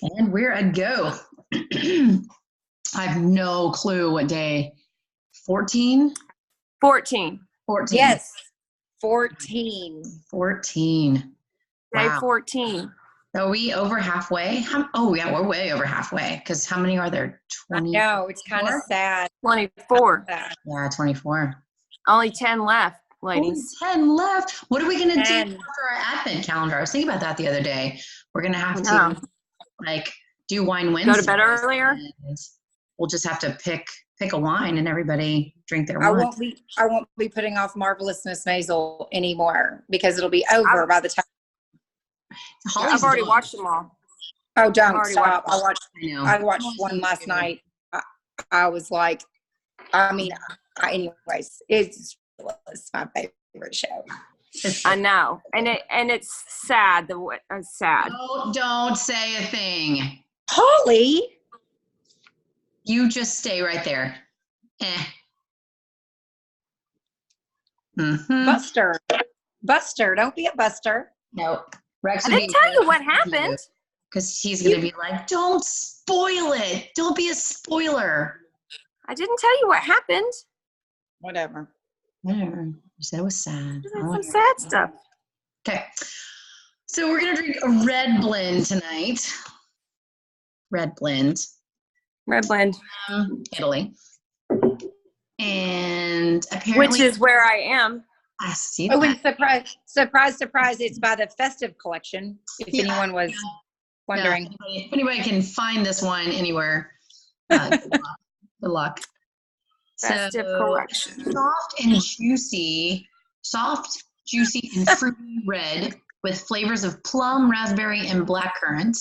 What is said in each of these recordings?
And we're a go. I have no clue what day. 14? 14. 14. Yes. 14. 14. Day Wow. 14. Are we over halfway? Oh, yeah, we're way over halfway. Because how many are there? 20? No, it's kind of sad. 24. Yeah, 24. Only 10 left, ladies. Only 10 left. What are we going to do 10. for our Advent calendar? I was thinking about that the other day. We're going to have No. to like do wine Wednesday. Go to bed earlier? We'll just have to pick a wine and everybody drink their I wine. won't be putting off Marvelous Miss Maisel anymore because it'll be over by the time. I've already watched them all. Oh, don't stop. I I watched one last night. I was like, anyways, it's my favorite show. I know. And it's sad. Sad. Don't say a thing. Holly. You just stay right there. Mm-hmm. Buster, don't be a buster. No. Rex I didn't tell you what happened. Because he's going to be like, don't spoil it. Don't be a spoiler. I didn't tell you what happened. Whatever. You said it was sad. Some sad stuff. Okay. So we're going to drink a red blend tonight. Red blend. Italy. And apparently. Which is where I am. I see Oh, that. and surprise, it's by the Festive Collection, if anyone was wondering. Yeah. If anybody can find this one anywhere, good luck. Festive Collection. Soft, juicy, and fruity red with flavors of plum, raspberry, and blackcurrant.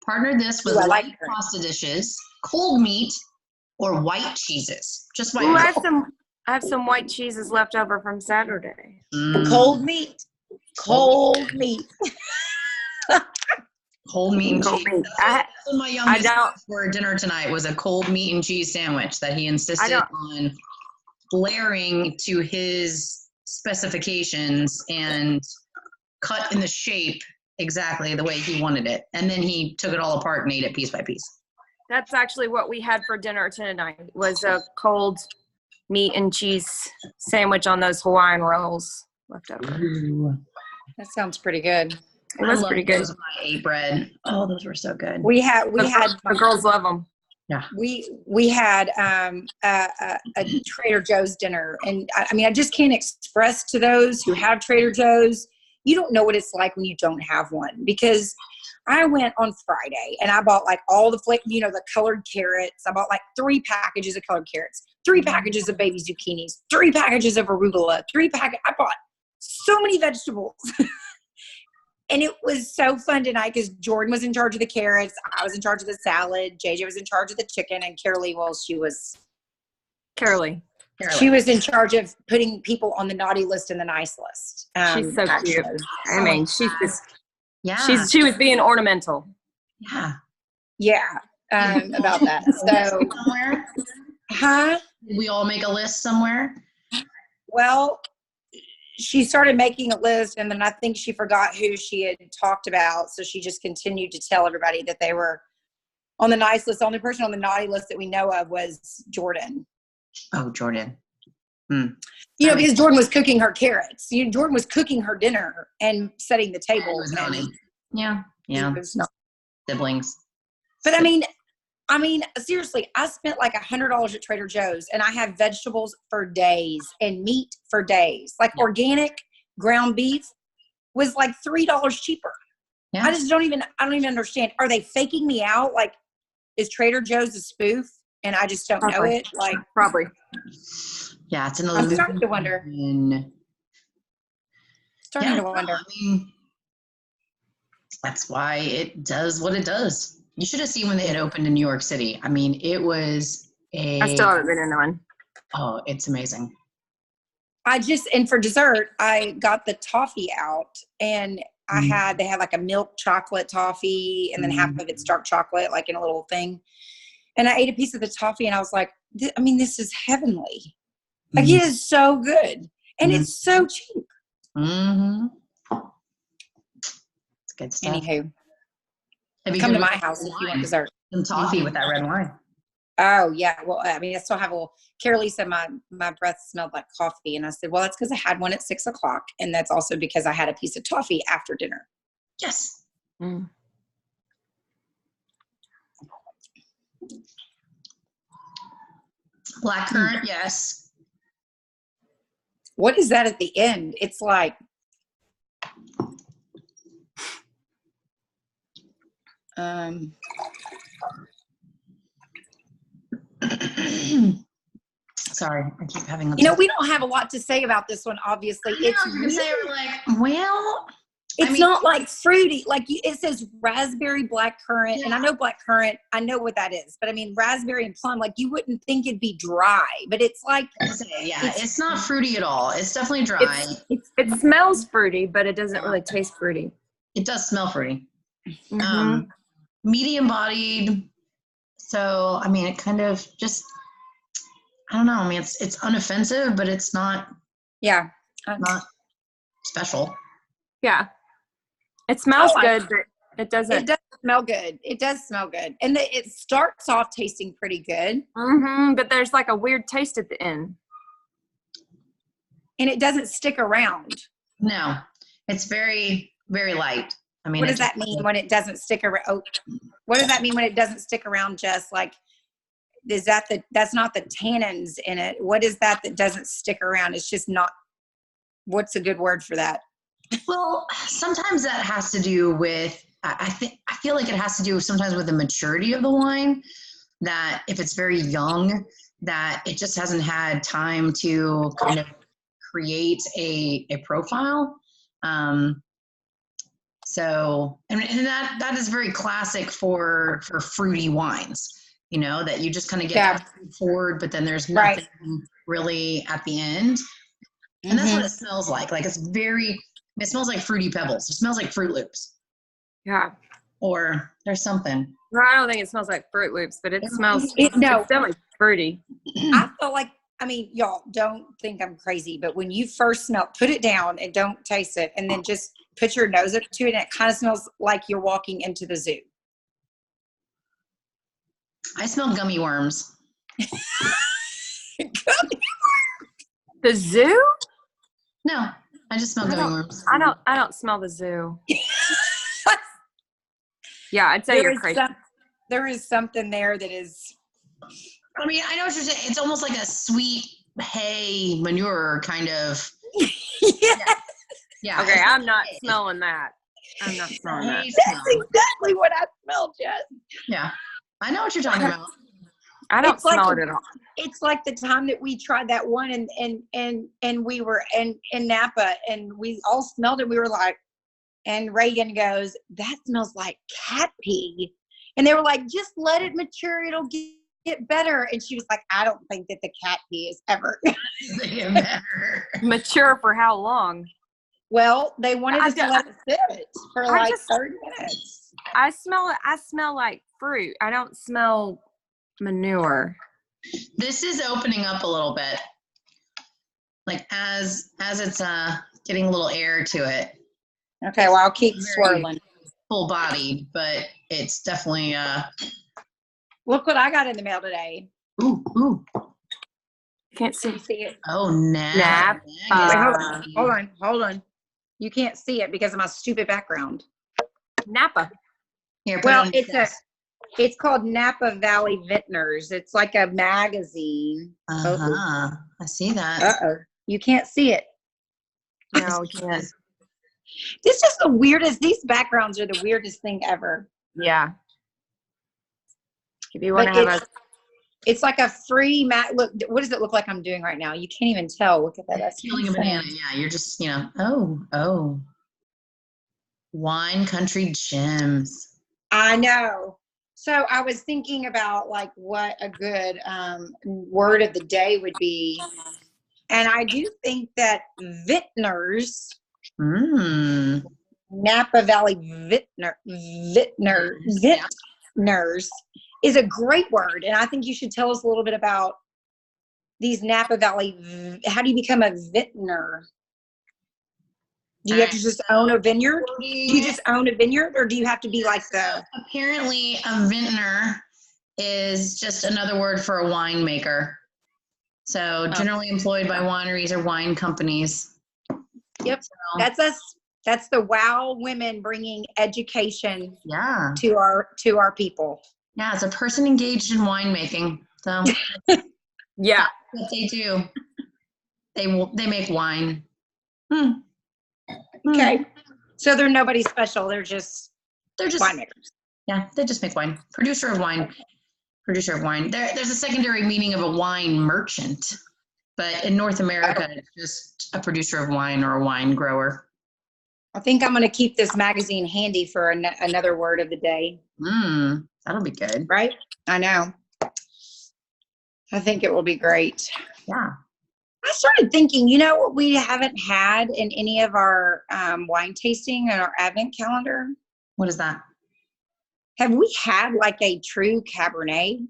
Partner this with light pasta dishes, cold meat, or white cheeses. Just white. Ooh, I have some white cheeses left over from Saturday. Cold meat. Cold meat. Cold meat and cheese. That's what my youngest for dinner tonight was a cold meat and cheese sandwich that he insisted on blaring to his specifications and cut in the shape exactly the way he wanted it. And then he took it all apart and ate it piece by piece. That's actually what we had for dinner tonight, was a cold meat and cheese sandwich on those Hawaiian rolls left over. Ooh. That sounds pretty good. It was pretty good. Those I ate bread. Oh, those were so good. The girls love them. Yeah. We had a Trader Joe's dinner, and I just can't express to those who have Trader Joe's. You don't know what it's like when you don't have one, because I went on Friday and I bought like all the colored carrots. I bought like 3 packages of colored carrots, 3 packages of baby zucchinis, 3 packages of arugula, I bought so many vegetables. And it was so fun tonight because Jordan was in charge of the carrots. I was in charge of the salad. JJ was in charge of the chicken. And Carolee, she was in charge of putting people on the naughty list and the nice list. She's so cute. I mean, she's just, yeah. She was being ornamental. Yeah. Yeah. About that. So, somewhere? Huh? Did we all make a list somewhere? Well, she started making a list, and then I think she forgot who she had talked about. So she just continued to tell everybody that they were on the nice list. The only person on the naughty list that we know of was Jordan. Oh, Jordan. Because Jordan was cooking her carrots. Jordan was cooking her dinner and setting the table. Yeah. Siblings. But I mean, seriously, I spent like $100 at Trader Joe's, and I have vegetables for days and meat for days. Like organic ground beef was like $3 cheaper. Yeah. I don't even understand. Are they faking me out? Like, is Trader Joe's a spoof and I just don't know it? Like, probably. Yeah, it's an illusion. I'm starting to wonder. I mean, that's why it does what it does. You should have seen when it opened in New York City. I mean, it was I still haven't been in one. Oh, it's amazing. And for dessert, I got the toffee out, and they had like a milk chocolate toffee, and then half of it's dark chocolate, like in a little thing. And I ate a piece of the toffee, and I was like, this is heavenly. Like, it is so good. And it's so cheap. Mm-hmm. It's good stuff. Anywho. Come to my house if you want dessert. Some toffee with that red wine. Oh yeah. Well, I mean, I still have a little. Carolee said my breath smelled like coffee, and I said, well, that's because I had one at 6 o'clock, and that's also because I had a piece of toffee after dinner. Yes. Mm. Blackcurrant, yes. What is that at the end? It's like, Sorry, I keep having. We don't have a lot to say about this one. Obviously, it's not like fruity. Like it says raspberry, blackcurrant, and I know blackcurrant. I know what that is, but I mean raspberry and plum. Like you wouldn't think it'd be dry, but it's like it's not fruity at all. It's definitely dry. It smells fruity, but it doesn't really taste fruity. It does smell fruity. Mm-hmm. Medium bodied. So I mean, it kind of just. I don't know. I mean, it's unoffensive, but it's not. Yeah. Not special. Yeah. It smells good, but it doesn't. It does smell good. It does smell good. And it starts off tasting pretty good. Mm-hmm, but there's like a weird taste at the end. And it doesn't stick around. No. It's very, very light. I mean, what does that mean when it doesn't stick around? Oh, what does that mean when it doesn't stick around, Jess? Like, is that's not the tannins in it? What is that doesn't stick around? It's just not, what's a good word for that? Well, sometimes that has to do with, I feel like it has to do sometimes with the maturity of the wine, that if it's very young, that it just hasn't had time to kind of create a profile. So, and that is very classic for fruity wines, that you just kind of get forward, but then there's nothing really at the end. And that's what it smells like. Like it smells like Fruity Pebbles. It smells like Fruit Loops. Yeah. Or there's something. No, I don't think it smells like Fruit Loops, but it smells definitely fruity. I feel like, I mean, y'all don't think I'm crazy, but when you first smell, put it down and don't taste it, and then just put your nose up to it, and it kind of smells like you're walking into the zoo. I smell gummy worms. The zoo? No, I just smell gummy worms. I don't smell the zoo. Yeah, I'd say you're crazy. There is something there that is. I mean, I know what you're saying. It's almost like a sweet hay manure kind of. Yeah. Okay, I'm not smelling that. I'm not smelling that. That's exactly what I smell, Jess. Yeah. I know what you're talking about. I don't smell it at all. It's like the time that we tried that one and we were in Napa and we all smelled it. We were like, and Reagan goes, that smells like cat pee. And they were like, just let it mature. It'll get better. And she was like, I don't think that the cat pee is ever mature for how long? Well, they wanted us to let it sit for like 30 minutes. I smell like fruit. I don't smell manure. This is opening up a little bit. Like as it's getting a little air to it. Okay, well I'll keep swirling. Full bodied, but it's definitely Look what I got in the mail today. Ooh. Can't see it. Oh, Nap. Wait, hold on. You can't see it because of my stupid background. Napa. Here, it's called Napa Valley Vintners. It's like a magazine. I see that. Uh-oh. You can't see it. No, you can't. This is the weirdest. These backgrounds are the weirdest thing ever. Yeah. If you want to have it's like a free look. What does it look like I'm doing right now? You can't even tell. Look at that. That's peeling a banana. Yeah, you're just, oh. Wine Country Gems. I know. So I was thinking about like what a good word of the day would be. And I do think that vintners, Napa Valley vintners is a great word. And I think you should tell us a little bit about these Napa Valley. How do you become a vintner? Do you have to just own a vineyard? Do you just own a vineyard, or do you have to be like the? Apparently, a vintner is just another word for a winemaker. So generally employed by wineries or wine companies. Yep, so. That's us. That's the WOW women bringing education. Yeah. To our people. Yeah, it's a person engaged in winemaking. So yeah, that's what they do. They make wine. Okay, so they're nobody special. They're just winemakers. Yeah, they just make wine. Producer of wine. There's a secondary meaning of a wine merchant, but in North America, it's just a producer of wine or a wine grower. I think I'm going to keep this magazine handy for another word of the day. That'll be good. Right? I know. I think it will be great. Yeah. I started thinking, what we haven't had in any of our wine tasting and our advent calendar? What is that? Have we had like a true Cabernet?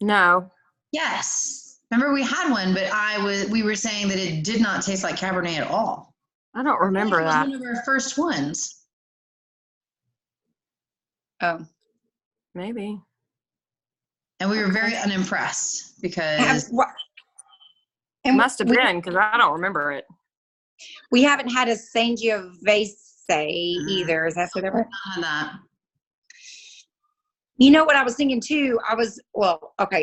No. Yes. Remember we had one, but we were saying that it did not taste like Cabernet at all. I don't remember that. It was one of our first ones. Oh. Maybe. And we were very unimpressed because it must have been, because I don't remember it. We haven't had a Sangiovese either. Is that what they're that? You know what I was thinking too?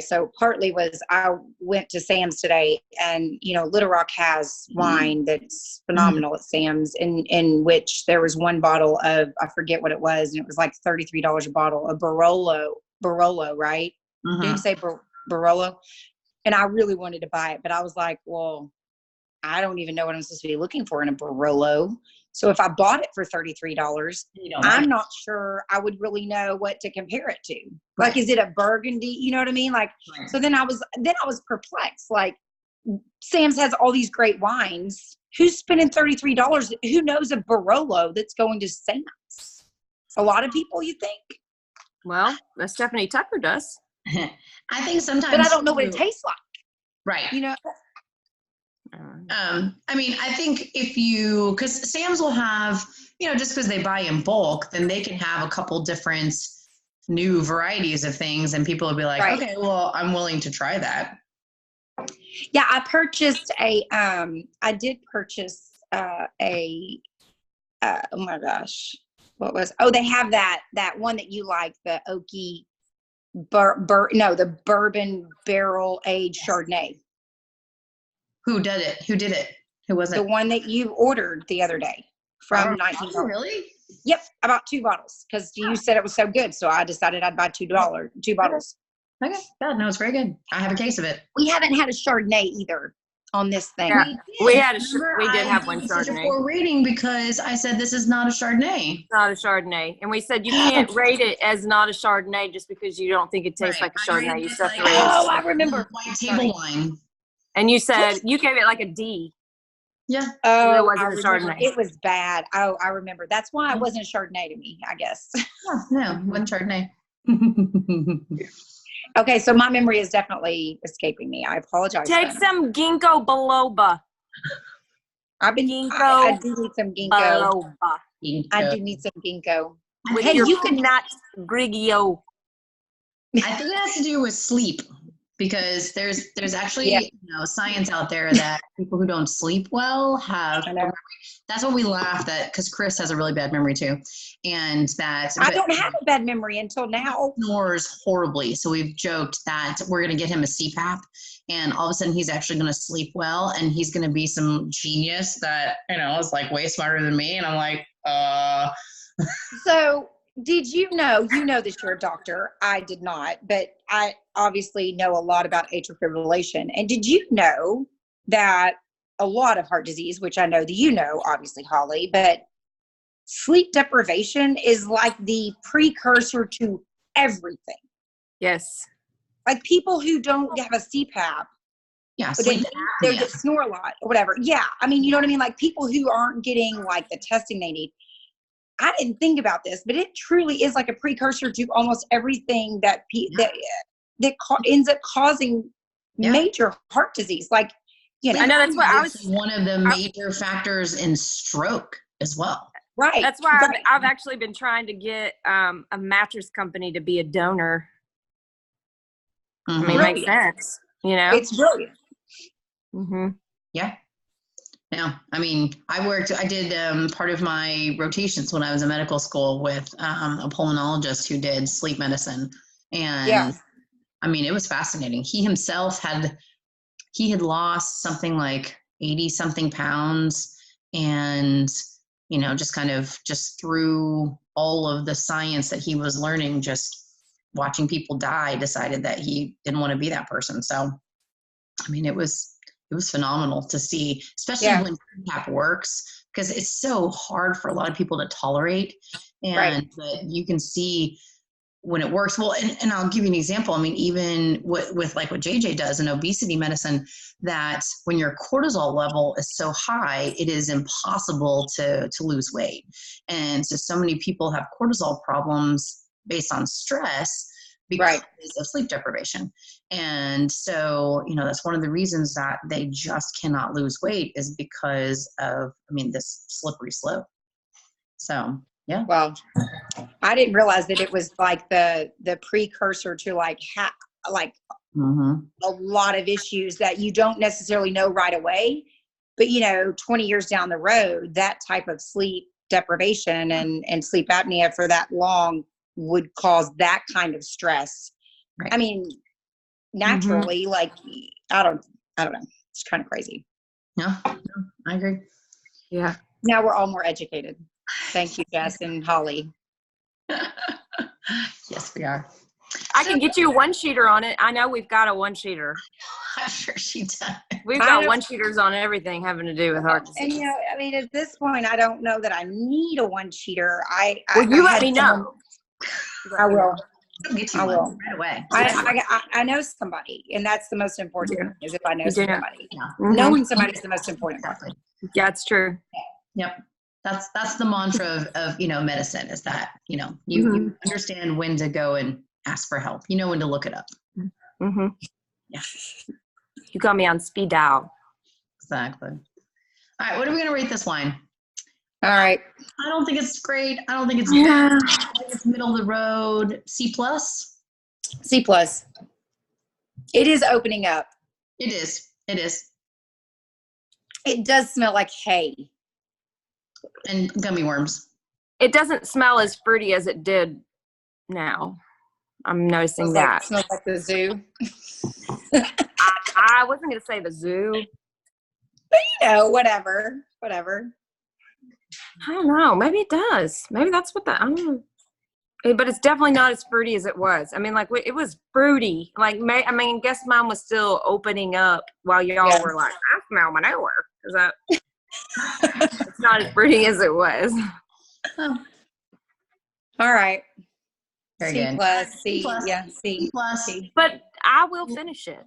So partly was I went to Sam's today, and Little Rock has wine that's phenomenal at Sam's, in which there was one bottle of, I forget what it was, and it was like $33 a bottle of Barolo, right? Did you say Barolo? And I really wanted to buy it, but I was like, well, I don't even know what I'm supposed to be looking for in a Barolo. So if I bought it for $33, I'm not sure I would really know what to compare it to. Right. Like, is it a Burgundy? You know what I mean? Like, right. So then I was perplexed. Like, Sam's has all these great wines. Who's spending $33? Who knows a Barolo that's going to Sam's? A lot of people, you think? Well, Stephanie Tucker does. I think sometimes. But I don't know what it tastes like. Right. I mean, I think because Sam's will have, just because they buy in bulk, then they can have a couple different new varieties of things, and people will be like, right. Okay, well, I'm willing to try that. Yeah, I purchased I did purchase oh my gosh, they have that one that you like, the oaky, the bourbon barrel aged Chardonnay. Who did it? Who was it? The one that you ordered the other day from 19. Oh, really? Yep, I bought 2 bottles because you said it was so good. So I decided I'd buy $2 bottles. Okay. God, no, it's very good. I have a case of it. We haven't had a Chardonnay either on this thing. Yeah, we did have one Chardonnay. Such a poor rating because I said this is not a Chardonnay. It's not a Chardonnay, and we said you can't rate it as not a Chardonnay just because you don't think it tastes like a Chardonnay. You still have to rate it. Oh, I remember. White table wine. And you said you gave it like a D. Yeah. Oh, it wasn't a Chardonnay. It was bad. Oh, I remember. That's why it wasn't a Chardonnay to me, I guess. No, it wasn't Chardonnay. Okay, so my memory is definitely escaping me. I apologize. Take some ginkgo biloba. I do need some ginkgo biloba. I do need some ginkgo. Hey, you could not grigio. I think it has to do with sleep. Because there's actually science out there that people who don't sleep well have. That's what we laughed at, because Chris has a really bad memory too, and I don't have a bad memory until now. Snores horribly, so we've joked that we're going to get him a CPAP, and all of a sudden he's actually going to sleep well, and he's going to be some genius that is like way smarter than me, and I'm like, So. Did you know this, you're a doctor. I did not, but I obviously know a lot about atrial fibrillation. And did you know that a lot of heart disease, which I know that you know, obviously, Holly, but sleep deprivation is like the precursor to everything. Yes. Like people who don't have a CPAP. Yeah, they just snore a lot or whatever. Yeah. I mean, you know what I mean? Like people who aren't getting like the testing they need. I didn't think about this, but it truly is like a precursor to almost everything that ends up causing major heart disease. Like I know that's what I was. One of the major factors in stroke as well. Right. That's why I've actually been trying to get a mattress company to be a donor. Mm-hmm. I mean, it makes sense, you know? It's brilliant. Mm-hmm. Yeah. Yeah. I mean, I did part of my rotations when I was in medical school with a pulmonologist who did sleep medicine. And I mean, it was fascinating. He himself had lost something like 80 something pounds, and, you know, just through all of the science that he was learning, just watching people die, decided that he didn't want to be that person. So, I mean, it was phenomenal to see, especially when CPAP works, because it's so hard for a lot of people to tolerate. And but you can see when it works. Well, and I'll give you an example. I mean, even with like what JJ does in obesity medicine, that when your cortisol level is so high, it is impossible to lose weight. And so many people have cortisol problems based on stress because of sleep deprivation. And so, you know, that's one of the reasons that they just cannot lose weight, is because of, I mean, this slippery slope. So, yeah. Well, I didn't realize that it was like the precursor to like a lot of issues that you don't necessarily know right away, but, you know, 20 years down the road, that type of sleep deprivation and sleep apnea for that long would cause that kind of stress. Right. I mean, naturally, like, I don't know. It's kind of crazy. No, I agree. Yeah. Now we're all more educated. Thank you, Jess and Holly. Yes, we are. I can get you a one-sheeter on it. I know we've got a one-sheeter. I'm sure she does. We've got one-sheeters on everything having to do with heart disease. And, you know, I mean, at this point, I don't know that I need a one-sheeter. You let me know. I will. Get you I one will. right away. I know somebody, and that's the most important thing, is if I know somebody. Yeah. Mm-hmm. Knowing somebody is the most important part. Yeah, it's true. Yep. That's the mantra of you know, medicine, is that, you know, you understand when to go and ask for help. You know when to look it up. Mm-hmm. Yeah. You got me on speed dial. Exactly. All right. What are we going to rate this wine? All right. I don't think it's great. I don't think it's bad. I think it's middle of the road. C+. C+. It is opening up. It is. It is. It does smell like hay. And gummy worms. It doesn't smell as fruity as it did now. I'm noticing that. It smells like the zoo. I wasn't going to say the zoo. But, you know, whatever. I don't know. Maybe it does. Maybe that's what I don't know. But it's definitely not as fruity as it was. I mean, like, it was fruity. Like, I guess mine was still opening up while y'all were like, I smell manure. Is that? It's not as fruity as it was. Oh. All right. Very C+, good. C+. Yeah, C+. C. But I will finish it.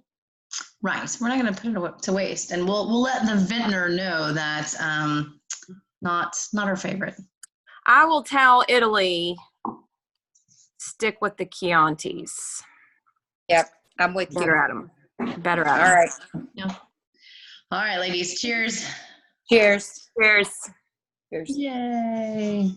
Right. We're not going to put it to waste. And we'll let the vintner know that not our favorite. I will tell Italy, stick with the Chiantis. Yep, I'm with Better you. at them. Better at them. All right. Yeah. All right, ladies. Cheers. Cheers. Cheers. Cheers. Yay.